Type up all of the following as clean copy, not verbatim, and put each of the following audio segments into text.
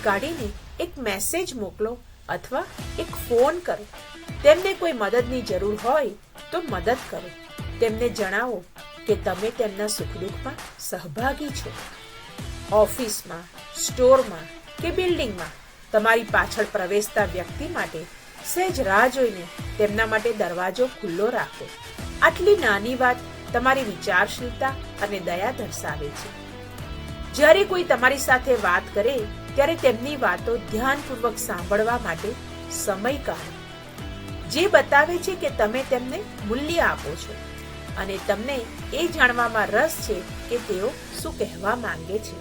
કાઢીને એક મેસેજ મોકલો અથવા એક ફોન કરો. તેમને કોઈ મદદની જરૂર હોય તો મદદ કરો. તેમને જણાવો કે તમે તેમના સુખ દુઃખમાં સહભાગી છો. ઓફિસમાં, સ્ટોરમાં કે બિલ્ડિંગમાં તમારી પાછળ પ્રવેશતા વ્યક્તિ માટે સહેજ રાહ જોઈને તેમના માટે દરવાજો ખુલ્લો રાખો. આટલી નાની વાત તમારી વિચારશીલતા અને દયા દર્શાવે છે. જ્યારે કોઈ તમારી સાથે વાત કરે ત્યારે તેમની વાતો ધ્યાનપૂર્વક સાંભળવા માટે સમય કાઢો. જે બતાવે છે કે તમે તેમને મૂલ્ય આપો છો અને તમને એ જાણવામાં રસ છે કે તેઓ શું કહેવા માંગે છે.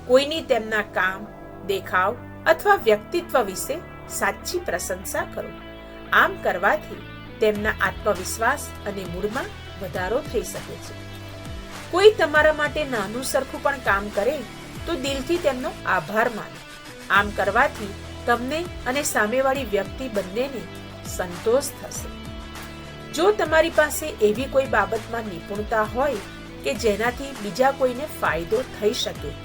કોઈની તેમના કામ, દેખાવ અથવા વ્યક્તિત્વ વિશે સાચી પ્રશંસા કરો. આમ કરવાથી તેમના આત્મવિશ્વાસ અને મૂડમાં વધારો થઈ શકે છે. કોઈ તમારા માટે નાનું સરખું પણ કામ કરે તો દિલથી તેમનો આભાર માનો. આમ કરવાથી તમને અને સામેવાળી વ્યક્તિ બંનેને સંતોષ થશે. જો તમારી પાસે એવી કોઈ બાબતમાં નિપુણતા હોય કે જેનાથી બીજા કોઈને ફાયદો થઈ શકે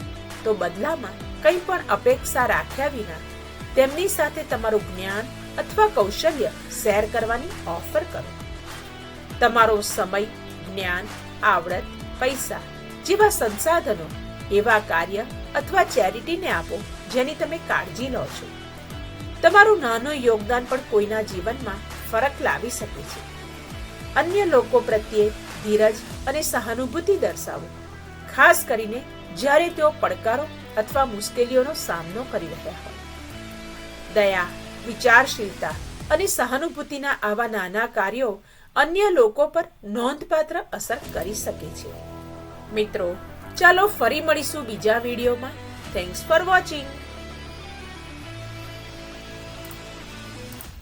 તો બદલામાં કંઈ પણ અપેક્ષા રાખ્યા વિના તેમની સાથે તમારું જ્ઞાન અથવા કૌશલ્ય શેર કરવાની ઓફર કરો. તમારો સમય, જ્ઞાન, આવડત, પૈસા જેવા સંસાધનો એવા કાર્ય અથવા ચેરિટીને આપો જેની તમે કાળજી લો છો. તમારું નાનું યોગદાન પણ કોઈના જીવનમાં ફરક લાવી શકે છે. અન્ય લોકો પ્રત્યે ધીરજ અને સહાનુભૂતિ દર્શાવો, ખાસ કરીને જ્યારે તેઓ પડકારો અથવા મુશ્કેલીઓનો સામનો કરી રહ્યા હોય. દયા, વિચારશીલતા અને સહાનુભૂતિના આવા નાના કાર્યો અન્ય લોકો પર નોંધપાત્ર અસર કરી શકે છે. મિત્રો, ચાલો ફરી મળીશું બીજા વિડીયોમાં. Thanks for watching.